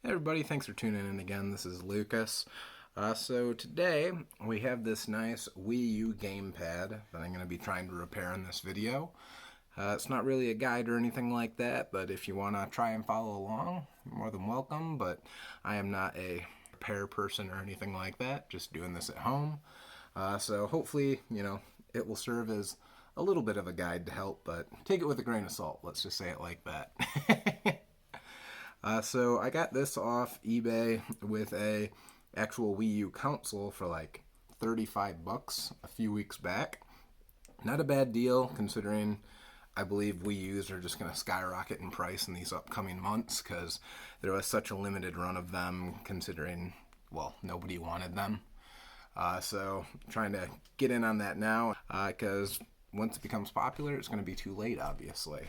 Hey everybody, thanks for tuning in again. This is Lucas. So today we have this nice Wii U gamepad that I'm going to be trying to repair in this video. It's not really a guide or anything like that, but if you want to try and follow along, you're more than welcome. But I am not a repair person or anything like that, just doing this at home. So hopefully, it will serve as a little bit of a guide to help, but take it with a grain of salt. Let's just say it like that. So I got this off eBay with a actual Wii U console for like 35 bucks a few weeks back. Not a bad deal considering I believe Wii U's are just going to skyrocket in price in these upcoming months because there was such a limited run of them considering, well, nobody wanted them. So trying to get in on that now because once it becomes popular, it's going to be too late, obviously.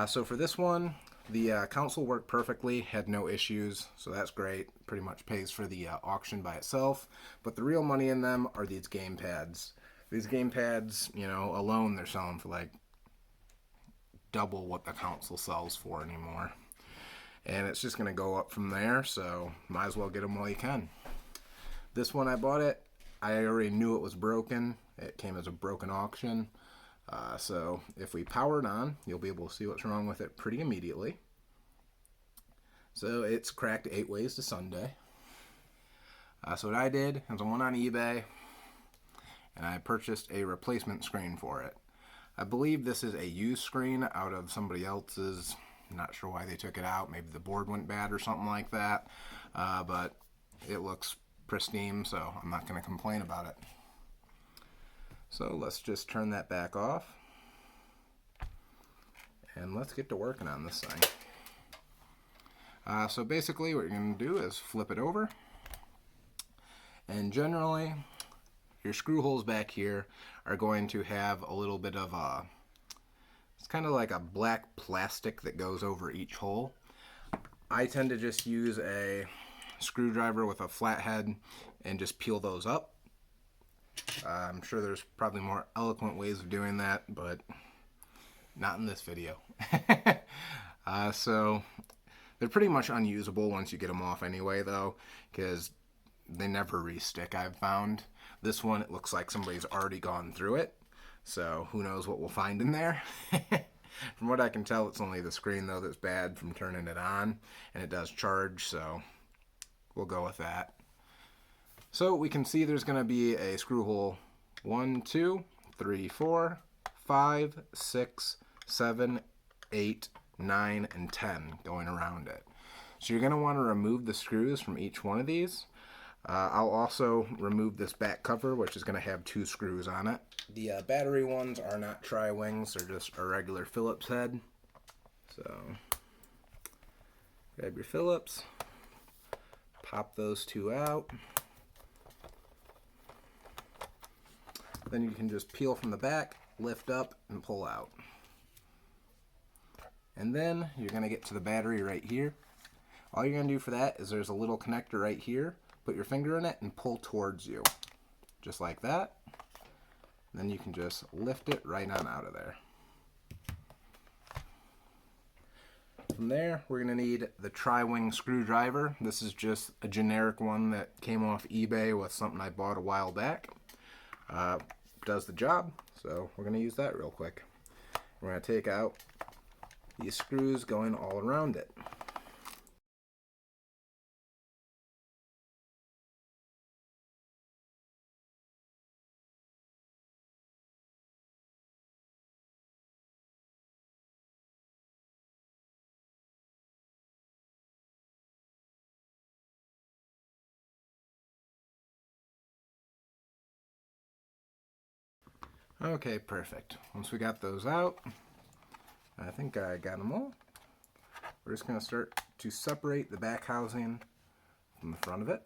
So for this one, the console worked perfectly, had no issues, so that's great. Pretty much pays for the auction by itself. But the real money in them are these gamepads. These gamepads, alone they're selling for like double what the console sells for anymore. And it's just going to go up from there, so might as well get them while you can. This one I bought it, I already knew it was broken. It came as a broken auction. So if we power it on, you'll be able to see what's wrong with it pretty immediately. So it's cracked 8 ways to Sunday. So what I did is I went on eBay and I purchased a replacement screen for it. I believe this is a used screen out of somebody else's. I'm not sure why they took it out. Maybe the board went bad or something like that. But it looks pristine, so I'm not going to complain about it. So let's just turn that back off. And let's get to working on this thing. So basically what you're going to do is flip it over. And generally, your screw holes back here are going to have a little bit of it's kind of like a black plastic that goes over each hole. I tend to just use a screwdriver with a flat head and just peel those up. I'm sure there's probably more eloquent ways of doing that, but not in this video. So they're pretty much unusable once you get them off anyway, though, because they never re-stick, I've found. This one, it looks like somebody's already gone through it, so who knows what we'll find in there. From what I can tell, it's only the screen, though, that's bad from turning it on, and it does charge, so we'll go with that. So we can see there's going to be a screw hole 1, 2, 3, 4, 5, 6, 7, 8, 9, and 10 going around it. So you're going to want to remove the screws from each one of these. I'll also remove this back cover, which is going to have 2 screws on it. The battery ones are not tri-wings, they're just a regular Phillips head. So grab your Phillips, pop those 2 out. Then you can just peel from the back, lift up, and pull out. And then you're going to get to the battery right here. All you're going to do for that is there's a little connector right here. Put your finger in it and pull towards you. Just like that. And then you can just lift it right on out of there. From there, we're going to need the tri-wing screwdriver. This is just a generic one that came off eBay with something I bought a while back. Does the job, so we're going to use that real quick. We're going to take out these screws going all around it. Okay, perfect. Once we got those out, I think I got them all. We're just going to start to separate the back housing from the front of it.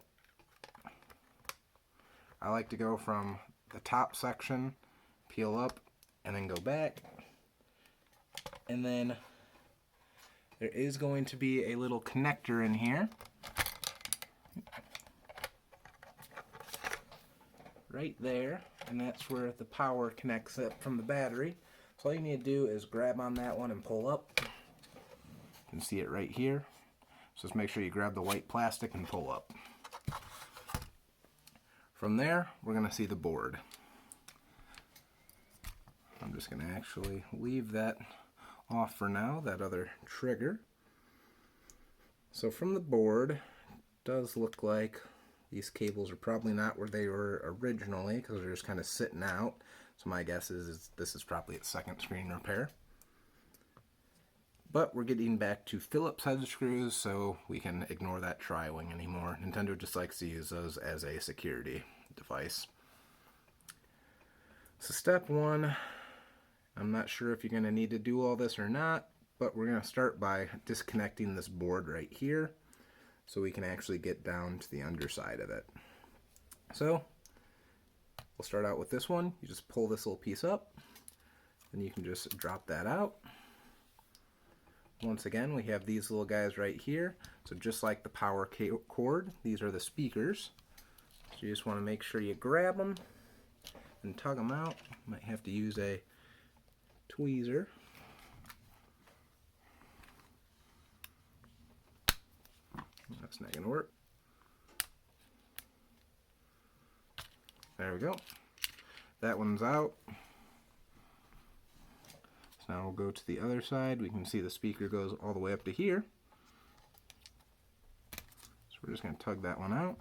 I like to go from the top section, peel up, and then go back. And then there is going to be a little connector in here. Right there, and that's where the power connects up from the battery. So all you need to do is grab on that one and pull up. You can see it right here. So just make sure you grab the white plastic and pull up. From there, we're going to see the board. I'm just going to actually leave that off for now, that other trigger. So from the board, it does look like these cables are probably not where they were originally because they're just kind of sitting out. So my guess is this is probably a second screen repair. But we're getting back to Phillips head screws, so we can ignore that tri-wing anymore. Nintendo just likes to use those as a security device. So step one, I'm not sure if you're going to need to do all this or not, but we're going to start by disconnecting this board right here so we can actually get down to the underside of it. So we'll start out with this one. You just pull this little piece up, then you can just drop that out. Once again, we have these little guys right here. So just like the power cord, these are the speakers. So you just want to make sure you grab them and tug them out. Might have to use a tweezer. That's not going to work. There we go. That one's out. So now we'll go to the other side. We can see the speaker goes all the way up to here. So we're just going to tug that one out.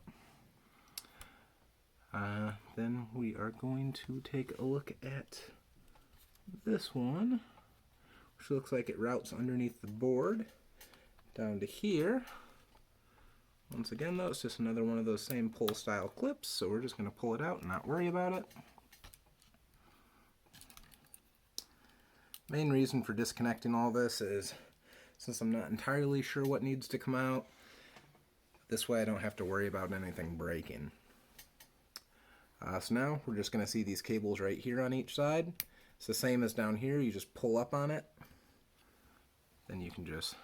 Then we are going to take a look at this one, which looks like it routes underneath the board down to here. Once again though, it's just another one of those same pull style clips, so we're just going to pull it out and not worry about it. Main reason for disconnecting all this is since I'm not entirely sure what needs to come out, this way I don't have to worry about anything breaking. So now we're just going to see these cables right here on each side. It's the same as down here, you just pull up on it, then you can just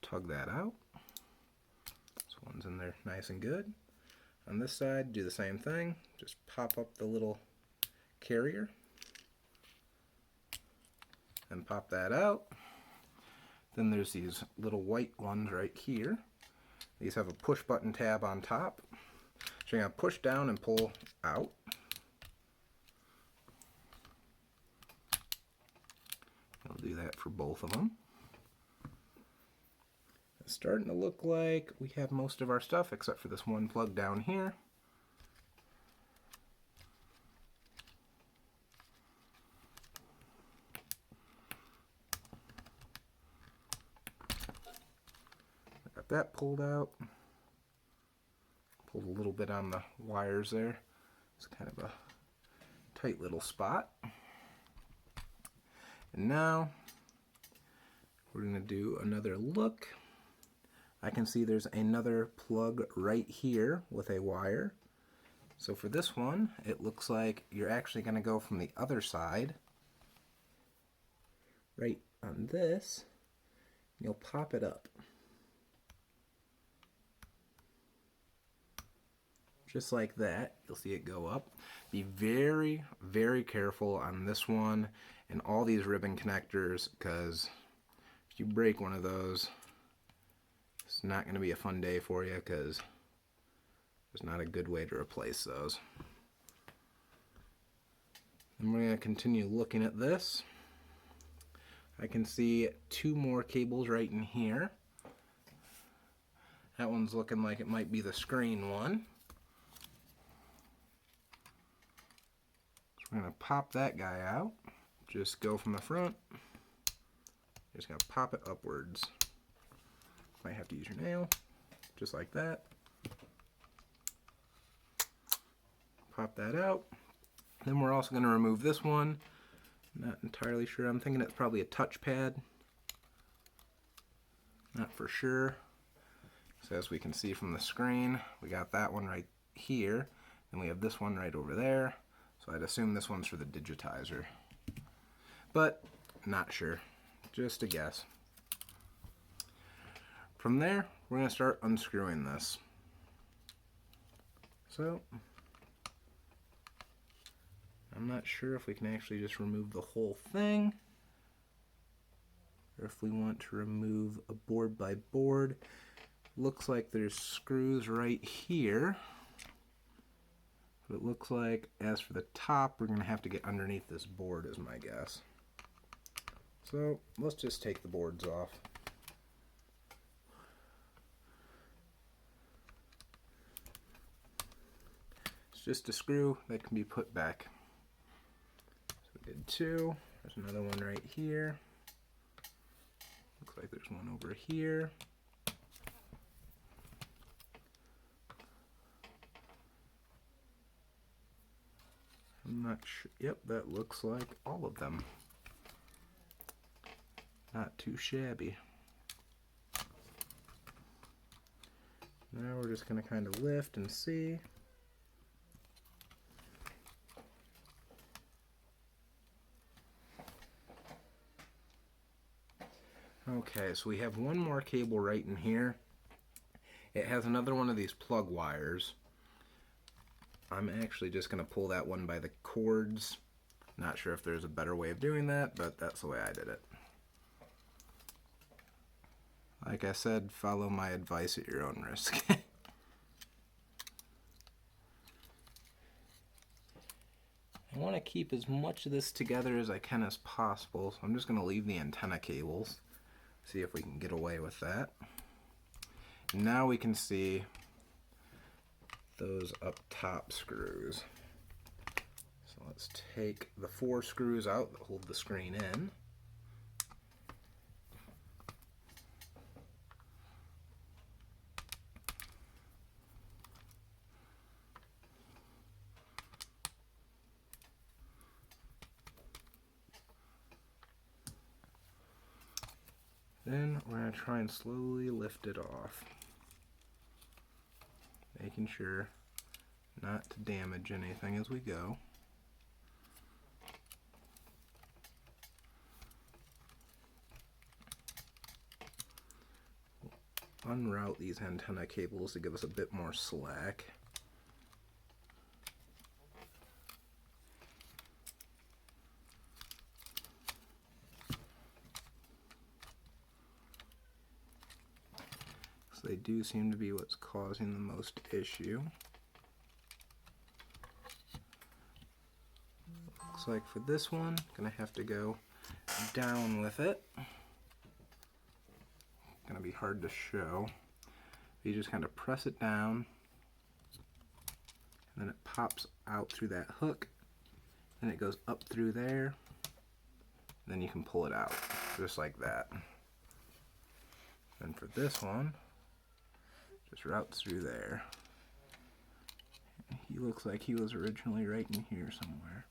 tug that out. So one's in there nice and good. On this side, do the same thing, just pop up the little carrier and pop that out. Then there's these little white ones right here. These have a push button tab on top. So you're going to push down and pull out. I'll do that for both of them. It's starting to look like we have most of our stuff except for this one plug down here. Got that pulled out. Pulled a little bit on the wires there. It's kind of a tight little spot. And now we're going to do another look. I can see there's another plug right here with a wire. So for this one, it looks like you're actually going to go from the other side right on this. And you'll pop it up. Just like that, you'll see it go up. Be very, very careful on this one and all these ribbon connectors, because if you break one of those, it's not going to be a fun day for you, because there's not a good way to replace those. And we're going to continue looking at this. I can see two more cables right in here. That one's looking like it might be the screen one. We're going to pop that guy out. Just go from the front. You're just going to pop it upwards. Might have to use your nail. Just like that. Pop that out. Then we're also going to remove this one. Not entirely sure. I'm thinking it's probably a touchpad. Not for sure. So as we can see from the screen, we got that one right here. And we have this one right over there. So I'd assume this one's for the digitizer, but not sure, just a guess. From there, we're going to start unscrewing this. So I'm not sure if we can actually just remove the whole thing. or if we want to remove a board by board. Looks like there's screws right here. But it looks like, as for the top, we're going to have to get underneath this board is my guess. So let's just take the boards off. It's just a screw that can be put back. So we did two. There's another one right here. Looks like there's one over here. I'm not sure. Yep, that looks like all of them. Not too shabby. Now we're just going to kind of lift and see. Okay, so we have one more cable right in here. It has another one of these plug wires. I'm actually just going to pull that one by the cords. Not sure if there's a better way of doing that, but that's the way I did it. Like I said, follow my advice at your own risk. I want to keep as much of this together as I can as possible, so I'm just going to leave the antenna cables. See if we can get away with that. Now we can see those up top screws. So let's take the 4 screws out that hold the screen in. Then we're going to try and slowly lift it off, making sure not to damage anything as we go. Unroute these antenna cables to give us a bit more slack. So they do seem to be what's causing the most issue. Looks like for this one, gonna have to go down with it. Gonna be hard to show. You just kind of press it down, and then it pops out through that hook, then it goes up through there, then you can pull it out, just like that. And for this one, just routes through there. He looks like he was originally right in here somewhere.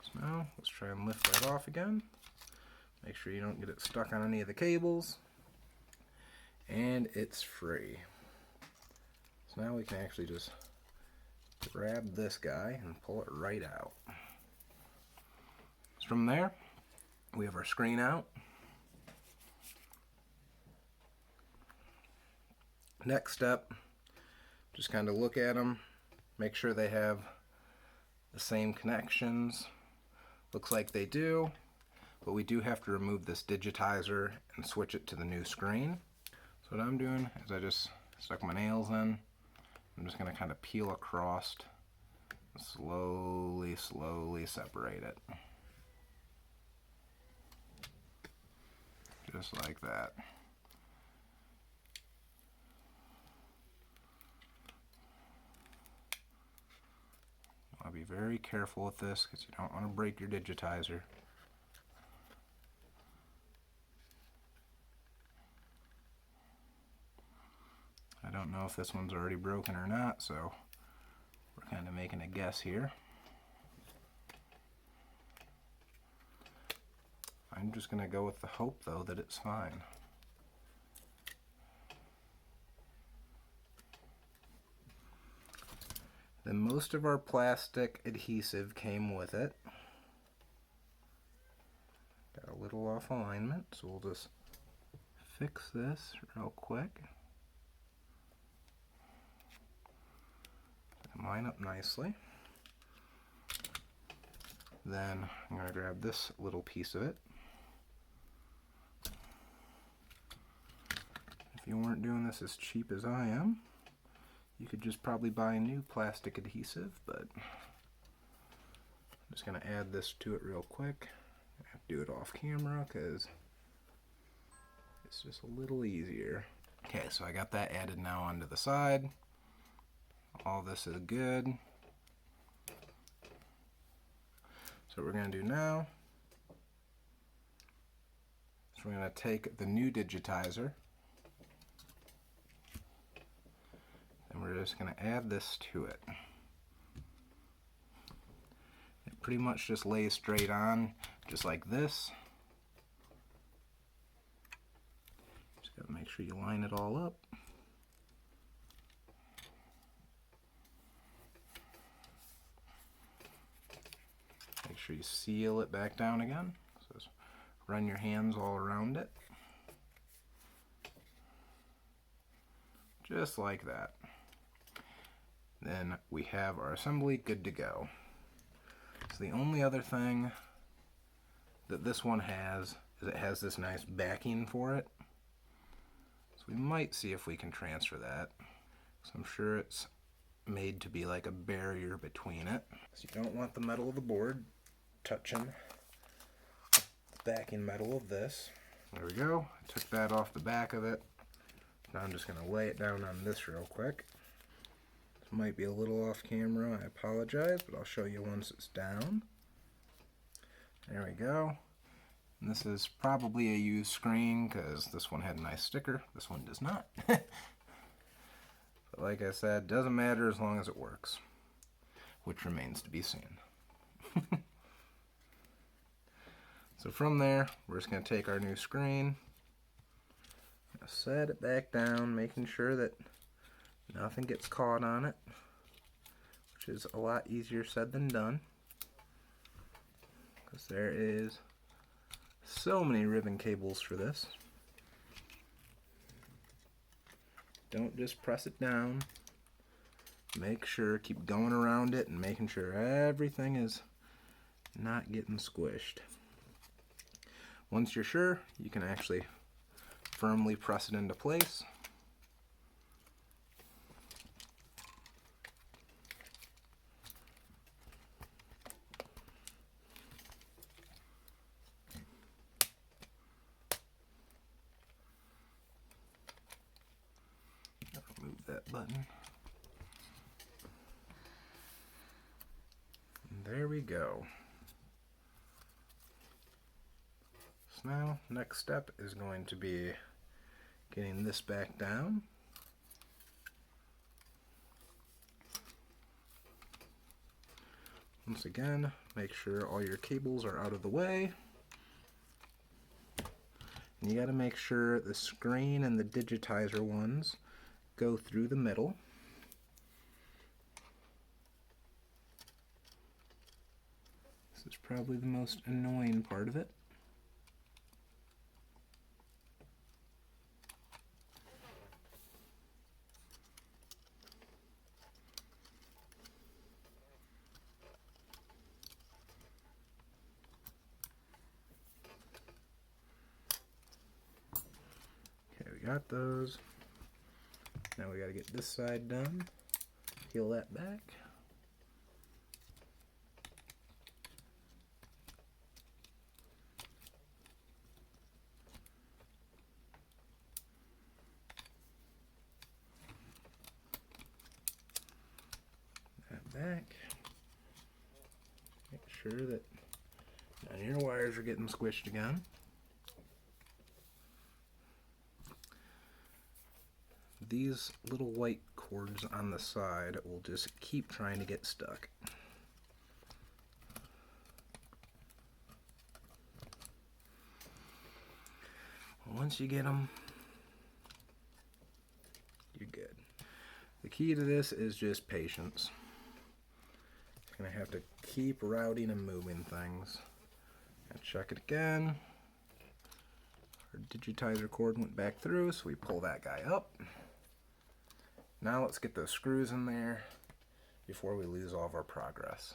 So now, let's try and lift that off again. Make sure you don't get it stuck on any of the cables. And it's free. So now we can actually just grab this guy and pull it right out. So from there, we have our screen out. Next step, just kind of look at them, make sure they have the same connections. Looks like they do, but we do have to remove this digitizer and switch it to the new screen. So what I'm doing is I just stuck my nails in. I'm just going to kind of peel across and slowly separate it. Just like that. I'll be very careful with this because you don't want to break your digitizer. I don't know if this one's already broken or not, so we're kind of making a guess here. I'm just going to go with the hope, though, that it's fine. Then most of our plastic adhesive came with it. Got a little off alignment, so we'll just fix this real quick. Line up nicely. Then I'm going to grab this little piece of it. If you weren't doing this as cheap as I am, you could just probably buy a new plastic adhesive, but I'm just going to add this to it real quick. I have to do it off camera because it's just a little easier. Okay, so I got that added now onto the side. All this is good. So what we're going to do now is we're going to take the new digitizer and we're just going to add this to it. It pretty much just lays straight on, just like this. Just got to make sure you line it all up. Make sure you seal it back down again. So just run your hands all around it. Just like that. Then we have our assembly good to go. So the only other thing that this one has is it has this nice backing for it. So we might see if we can transfer that. So I'm sure it's made to be like a barrier between it. So you don't want the metal of the board touching the backing metal of this. There we go. I took that off the back of it. Now I'm just going to lay it down on this real quick. This might be a little off camera, I apologize, but I'll show you once it's down. There we go. And this is probably a used screen because this one had a nice sticker. This one does not. But like I said, doesn't matter as long as it works, which remains to be seen. So from there, we're just going to take our new screen, set it back down, making sure that nothing gets caught on it, which is a lot easier said than done, because there is so many ribbon cables for this. Don't just press it down. Make sure, keep going around it and making sure everything is not getting squished. Once you're sure, you can actually firmly press it into place. Remove that button. And there we go. Now, next step is going to be getting this back down. Once again, make sure all your cables are out of the way. And you got to make sure the screen and the digitizer ones go through the middle. This is probably the most annoying part of it. Got those. Now we got to get this side done. Peel that back. That back. Make sure that none of your wires are getting squished again. These little white cords on the side will just keep trying to get stuck. Once you get them, you're good. The key to this is just patience. You're gonna have to keep routing and moving things. And check it again. Our digitizer cord went back through, so we pull that guy up. Now let's get those screws in there before we lose all of our progress.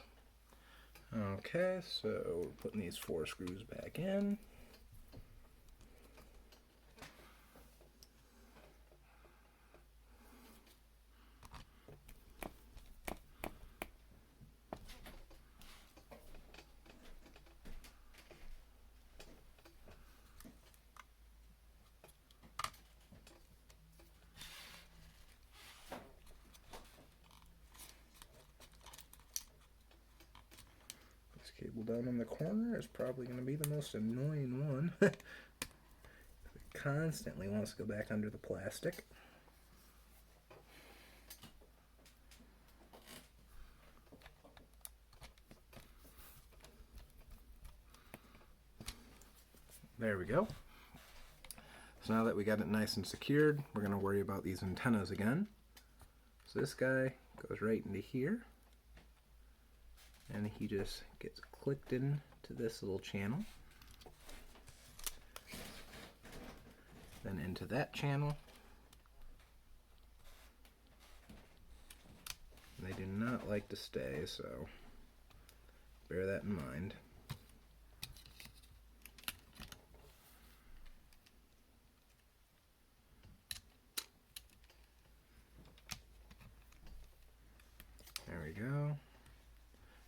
Okay, so we're putting these 4 screws back in. Cable down in the corner is probably going to be the most annoying one. It constantly wants to go back under the plastic. There we go. So now that we got it nice and secured, we're going to worry about these antennas again. So this guy goes right into here, and he just gets clicked into this little channel, then into that channel. And they do not like to stay, so bear that in mind. There we go.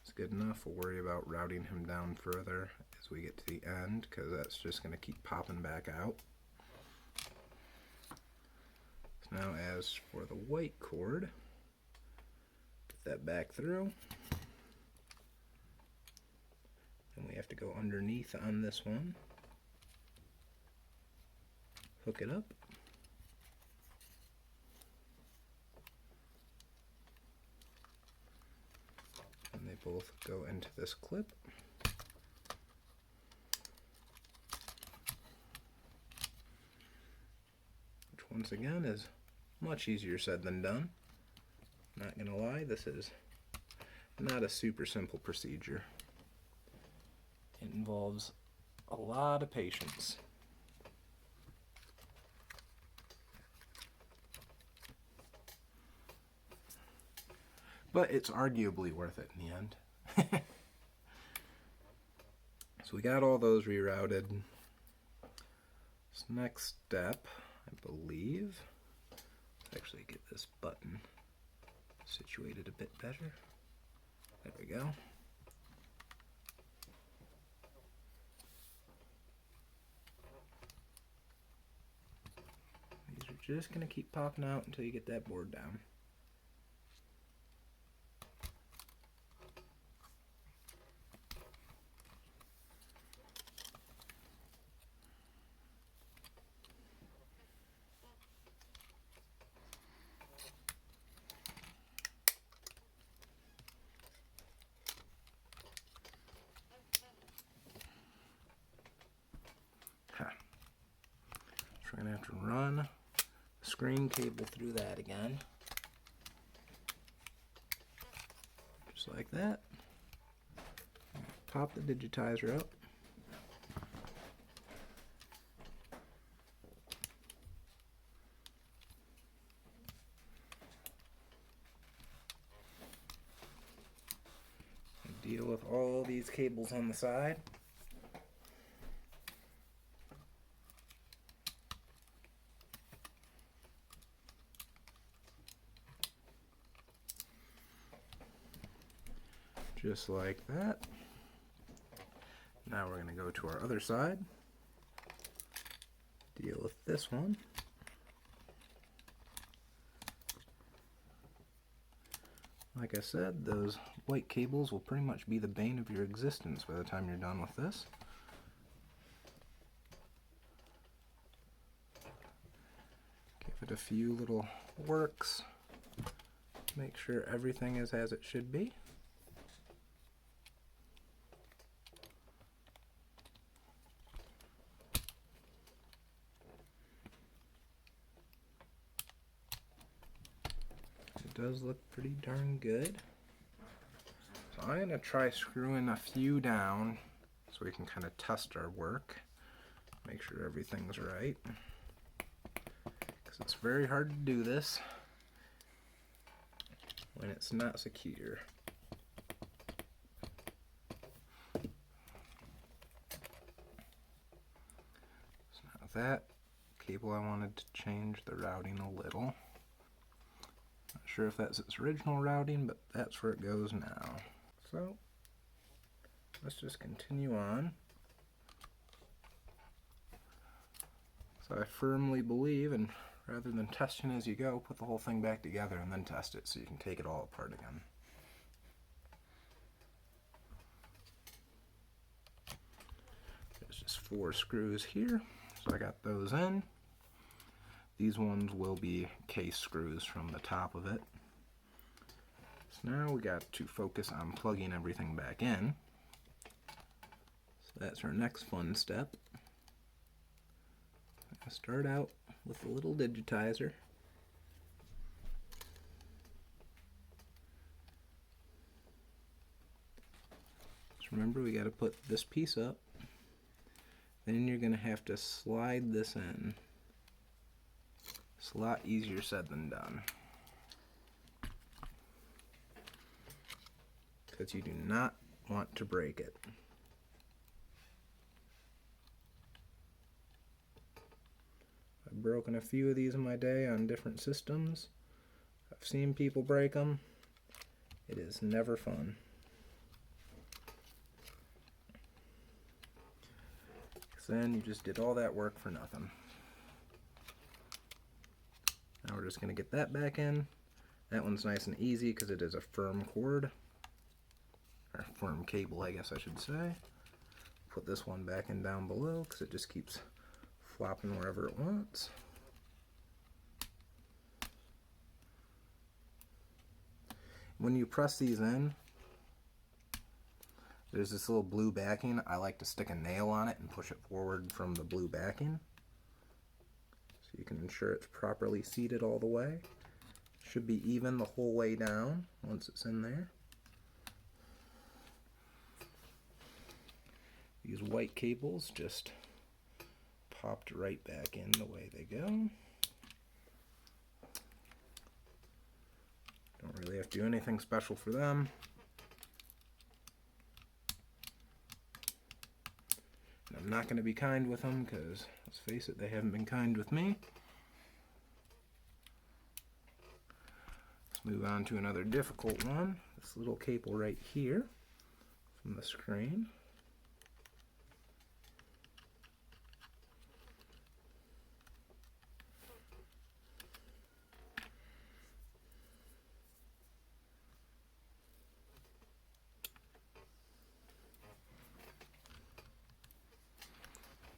It's good enough. We'll worry about routing him down further as we get to the end, because that's just going to keep popping back out. So now as for the white cord, put that back through. And we have to go underneath on this one. Hook it up. And they both go into this clip. Which once again is much easier said than done. Not gonna lie, this is not a super simple procedure. It involves a lot of patience. But it's arguably worth it in the end. So we got all those rerouted. This next step, I believe, let's actually get this button situated a bit better. There we go. These are just going to keep popping out until you get that board down. So we're going to have to run the screen cable through that again. Just like that. Pop the digitizer up. And deal with all these cables on the side. Just like that. Now we're going to go to our other side. Deal with this one. Like I said, those white cables will pretty much be the bane of your existence by the time you're done with this. Give it a few little works. Make sure everything is as it should be. Does look pretty darn good. So I'm going to try screwing a few down so we can kind of test our work, make sure everything's right, because it's very hard to do this when it's not secure. with that cable I wanted to change the routing a little. Not sure if that's its original routing, but that's where it goes now. So let's just continue on. So I firmly believe, and rather than testing as you go, put the whole thing back together and then test it so you can take it all apart again. There's just 4 screws here, so I got those in. These ones will be case screws from the top of it. So now we got to focus on plugging everything back in. So that's our next fun step. I start out with a little digitizer. Just remember, we got to put this piece up. Then you're going to have to slide this in. It's a lot easier said than done, because you do not want to break it. I've broken a few of these in my day on different systems. I've seen people break them. It is never fun. Because then you just did all that work for nothing. Now we're just going to get that back in. That one's nice and easy because it is a firm cord. Or firm cable, I guess I should say. Put this one back in down below because it just keeps flopping wherever it wants. When you press these in, there's this little blue backing. I like to stick a nail on it and push it forward from the blue backing, so you can ensure it's properly seated all the way. Should be even the whole way down once it's in there. These white cables just popped right back in the way they go. Don't really have to do anything special for them. And I'm not going to be kind with them because, let's face it, they haven't been kind with me. Let's move on to another difficult one. This little cable right here from the screen.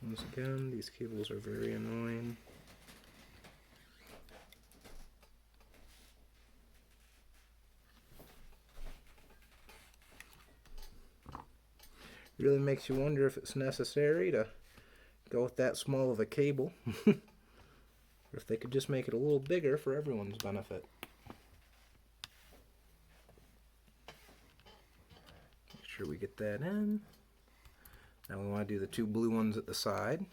Once again, these cables are very annoying. Really makes you wonder if it's necessary to go with that small of a cable. Or if they could just make it a little bigger for everyone's benefit. Make sure we get that in. Now we want to do the 2 blue ones at the side.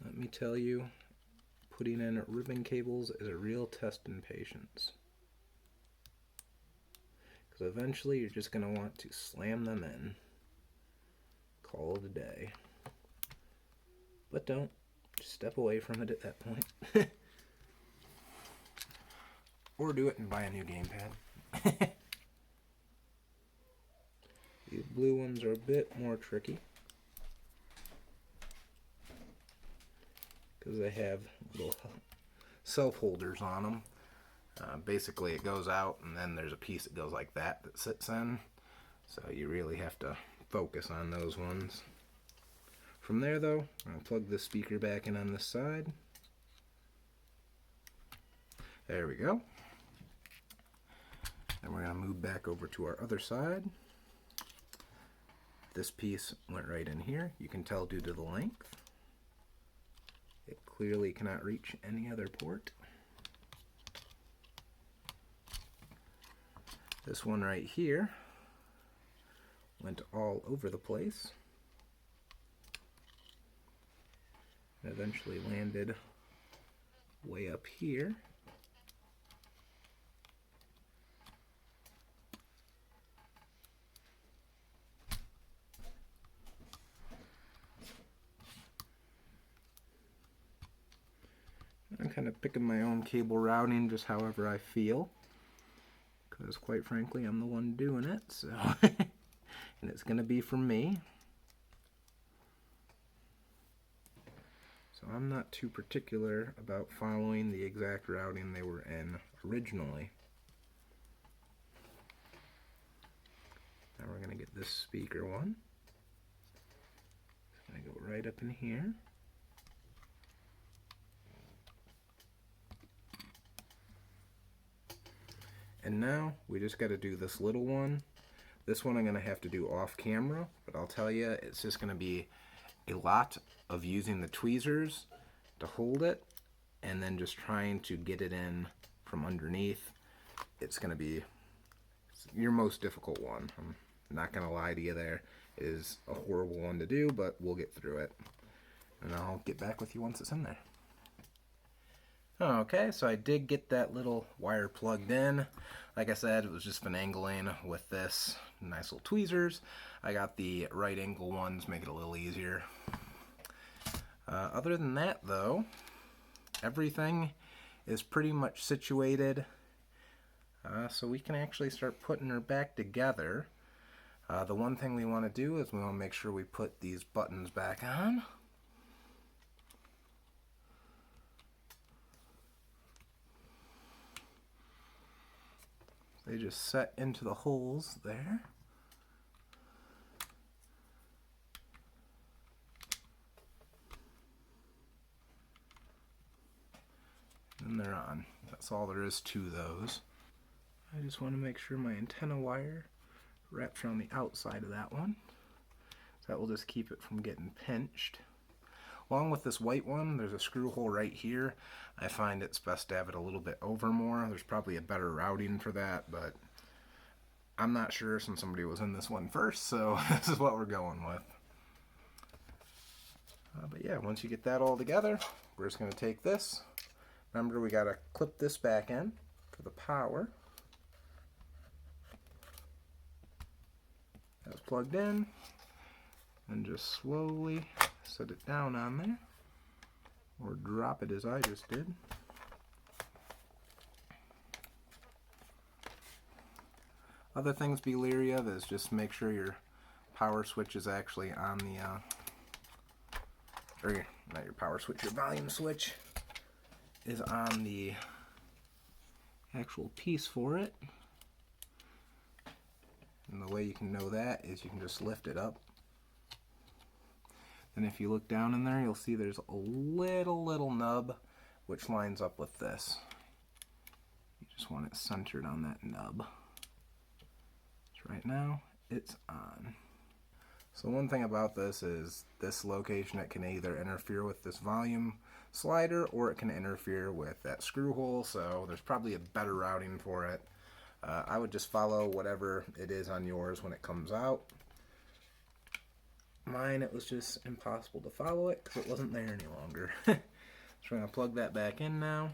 Let me tell you, putting in ribbon cables is a real test in patience. Because eventually you're just going to want to slam them in. Call it a day. But don't. Just step away from it at that point. Or do it and buy a new gamepad. These blue ones are a bit more tricky, because they have little self-holders on them. Basically it goes out and then there's a piece that goes like that that sits in, so you really have to focus on those ones. From there though, I'm going to plug this speaker back in on this side. There we go. Then we're going to move back over to our other side. This piece went right in here. You can tell due to the length. It clearly cannot reach any other port. This one right here went all over the place. It eventually landed way up here. I'm kind of picking my own cable routing just however I feel, because quite frankly I'm the one doing it, so and it's going to be for me. So I'm not too particular about following the exact routing they were in originally. Now we're going to get this speaker one. It's going to go right up in here. And now we just got to do this little one. This one I'm going to have to do off camera, but I'll tell you, it's just going to be a lot of using the tweezers to hold it and then just trying to get it in from underneath. It's going to be your most difficult one. I'm not going to lie to you there. It is a horrible one to do, but we'll get through it. And I'll get back with you once it's in there. Okay, so I did get that little wire plugged in. Like I said, it was just finagling with this nice little tweezers. I got the right angle ones, make it a little easier. Other than that though, everything is pretty much situated, so we can actually start putting her back together. The one thing we want to do is we want to make sure we put these buttons back on. They just set into the holes there. And they're on. That's all there is to those. I just want to make sure my antenna wire wraps around the outside of that one. So that will just keep it from getting pinched. Along with this white one, there's a screw hole right here. I find it's best to have it a little bit over more. There's probably a better routing for that, but I'm not sure since somebody was in this one first, so this is what we're going with. But yeah, once you get that all together, we're just going to take this. Remember, we got to clip this back in for the power. That's plugged in. And just slowly set it down on there, or drop it as I just did. Other things be leery of is just make sure your power switch is actually on the, not your power switch, your volume switch is on the actual piece for it. And the way you can know that is you can just lift it up. And if you look down in there, you'll see there's a little nub which lines up with this. You just want it centered on that nub. So right now, it's on. So one thing about this is this location, it can either interfere with this volume slider or it can interfere with that screw hole, so there's probably a better routing for it. I would just follow whatever it is on yours when it comes out. Mine, it was just impossible to follow it because it wasn't there any longer. So we're going to plug that back in now.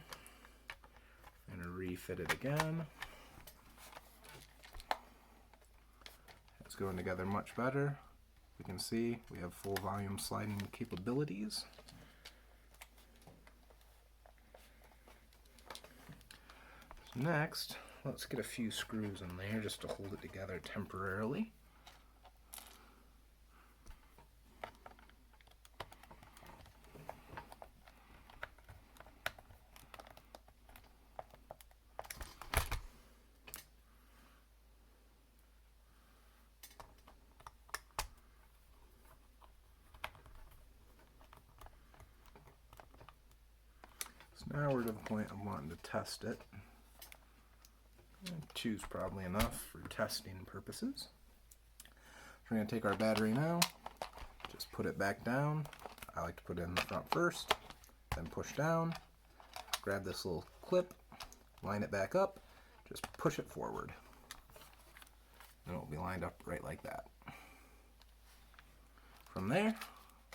I'm going to refit it again. It's going together much better. You can see we have full volume sliding capabilities. So next, let's get a few screws in there just to hold it together temporarily. Now we're to the point of wanting to test it. Two's probably enough for testing purposes. We're going to take our battery now, just put it back down. I like to put it in the front first, then push down, grab this little clip, line it back up, just push it forward. And it will be lined up right like that. From there,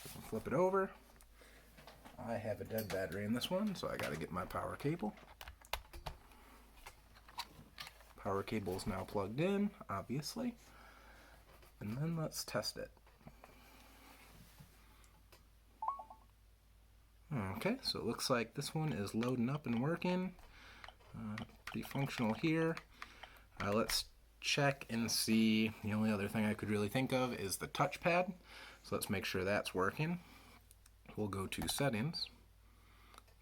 we can flip it over. I have a dead battery in this one, so I gotta get my power cable. Power cable is now plugged in, obviously. And then let's test it. Okay, so it looks like this one is loading up and working. Pretty functional here. Let's check and see. The only other thing I could really think of is the touchpad. So let's make sure that's working. We'll go to settings.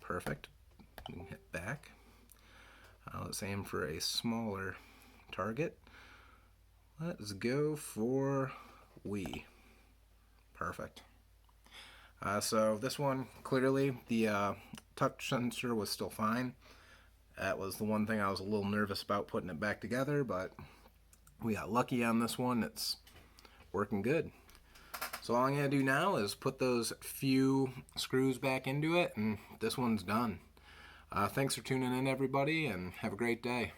Perfect. We can hit back. Let's aim for a smaller target. Let's go for Wii. Perfect. So this one, clearly the touch sensor was still fine. That was the one thing I was a little nervous about putting it back together, but we got lucky on this one. It's working good. So all I'm going to do now is put those few screws back into it, and this one's done. Thanks for tuning in, everybody, and have a great day.